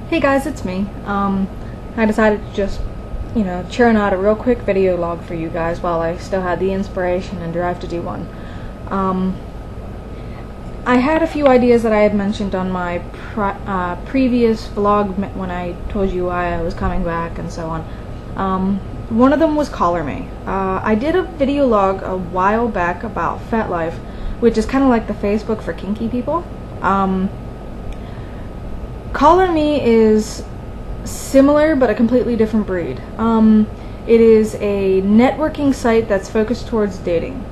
Hey guys, it's me. I decided to just, churn out a real quick video log for you guys while I still had the inspiration and drive to do one. I had a few ideas that I had mentioned on my previous vlog when I told you why I was coming back and so on. One of them was CollarMe. I did a video log a while back about FetLife, which is kind of like the Facebook for kinky people. CollarMe is similar but a completely different breed. It is a networking site that's focused towards dating,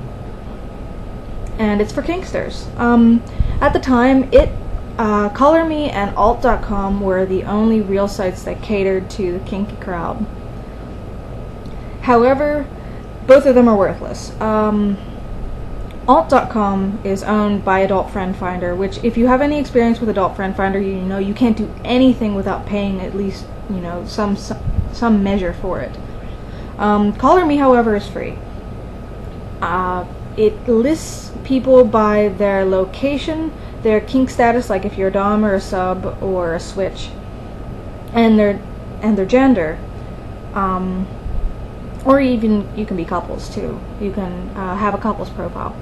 and it's for kinksters. At the time, CollarMe and alt.com were the only real sites that catered to the kinky crowd. However, both of them are worthless. Alt.com is owned by Adult Friend Finder, which, if you have any experience with Adult Friend Finder, you know you can't do anything without paying at least, some measure for it. CollarMe, however, is free. It lists people by their location, their kink status, like if you're a dom or a sub or a switch, and their gender. Or even you can be couples too. You can have a couples profile.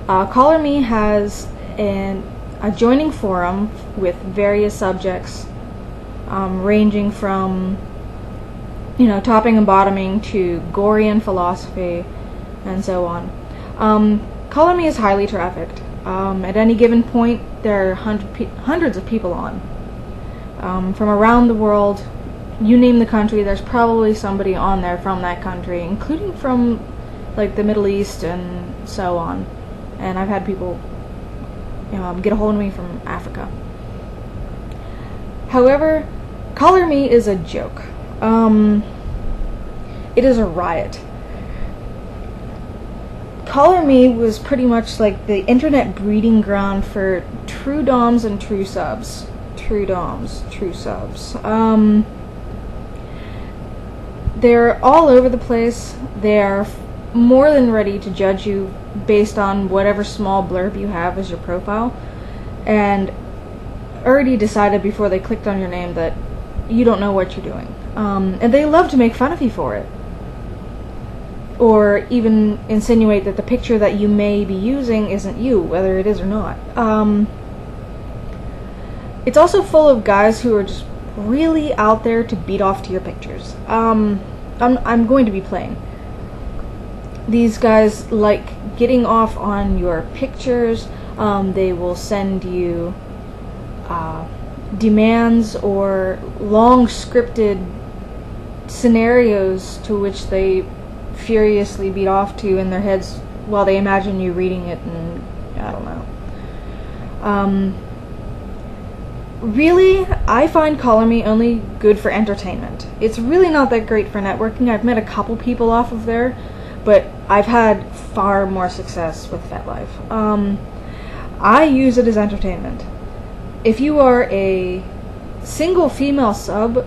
CollarMe has a joining forum with various subjects, ranging from topping and bottoming to Gorian philosophy and so on. CollarMe is highly trafficked. At any given point, there are hundreds of people on from around the world. You name the country, there's probably somebody on there from that country, including from like the Middle East and so on. And I've had people get a hold of me from Africa. However, CollarMe is a joke. It is a riot. CollarMe was pretty much like the internet breeding ground for true doms and true subs. True doms, true subs. They're all over the place. They're more than ready to judge you based on whatever small blurb you have as your profile, and already decided before they clicked on your name that you don't know what you're doing. And they love to make fun of you for it, or even insinuate that the picture that you may be using isn't you, whether it is or not. It's also full of guys who are just really out there to beat off to your pictures. I'm going to be plain. These guys like getting off on your pictures. They will send you demands or long scripted scenarios to which they furiously beat off to in their heads while they imagine you reading it, and I don't know. Really, I find CollarMe only good for entertainment. It's really not that great for networking. I've met a couple people off of there, but I've had far more success with FetLife. I use it as entertainment. If you are a single female sub,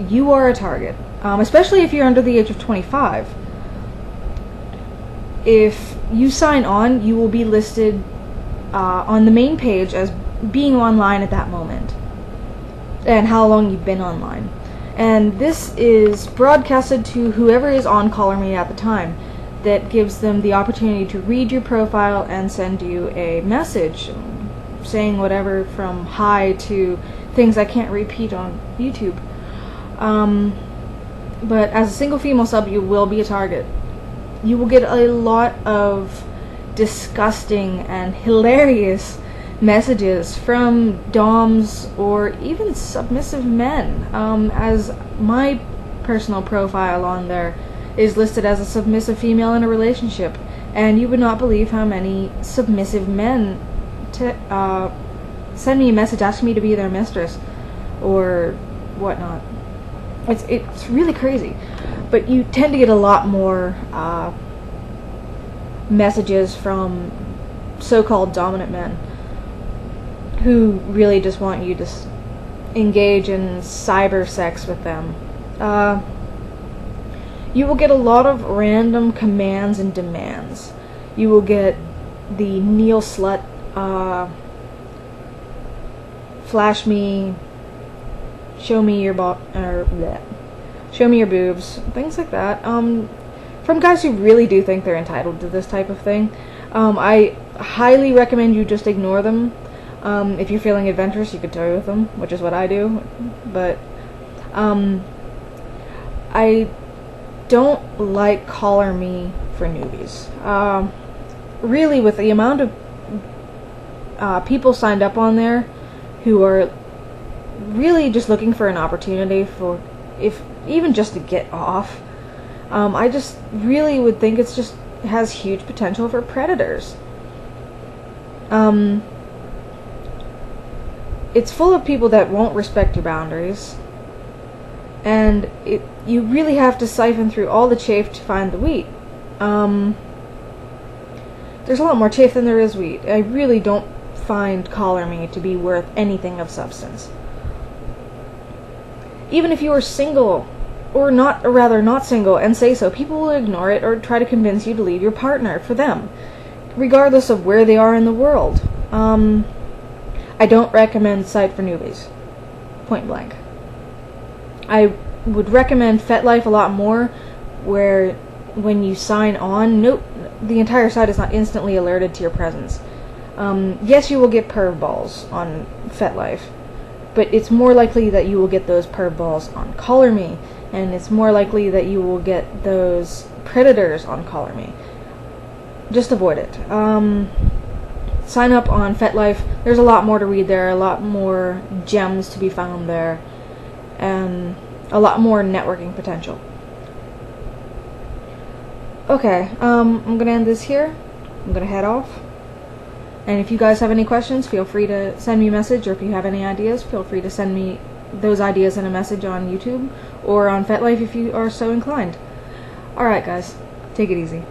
you are a target, especially if you're under the age of 25. If you sign on, you will be listed on the main page as being online at that moment, and how long you've been online. And this is broadcasted to whoever is on CollarMe at the time. That gives them the opportunity to read your profile and send you a message saying whatever from hi to things I can't repeat on YouTube. But as a single female sub, you will be a target. You will get a lot of disgusting and hilarious messages from doms or even submissive men, as my personal profile on there is listed as a submissive female in a relationship, and you would not believe how many submissive men send me a message asking me to be their mistress or whatnot. It's really crazy, but you tend to get a lot more messages from so-called dominant men who really just want you to engage in cyber sex with them. You will get a lot of random commands and demands. You will get the Neil Slut flash me show me your show me your boobs, things like that. From guys who really do think they're entitled to this type of thing. I highly recommend you just ignore them. If you're feeling adventurous, you could toy with them, which is what I do. But I don't like CollarMe for newbies. Really, with the amount of people signed up on there who are really just looking for an opportunity for, if even just to get off, I just really would think it's just has huge potential for predators. It's full of people that won't respect your boundaries, and you really have to siphon through all the chaff to find the wheat. There's a lot more chaff than there is wheat. I really don't find CollarMe to be worth anything of substance. Even if you are single, or not, or rather not single, and say so, people will ignore it or try to convince you to leave your partner for them, regardless of where they are in the world. I don't recommend site for newbies. Point blank. I would recommend FetLife a lot more, where when you sign on, the entire site is not instantly alerted to your presence. Yes, you will get perv balls on FetLife, but it's more likely that you will get those perv balls on CollarMe, and it's more likely that you will get those predators on CollarMe. Just avoid it. Sign up on FetLife. There's a lot more to read there, a lot more gems to be found there, and a lot more networking potential. Okay, I'm gonna end this here. I'm gonna head off. And if you guys have any questions, feel free to send me a message, or if you have any ideas, feel free to send me those ideas in a message on YouTube or on FetLife if you are so inclined. Alright guys, take it easy.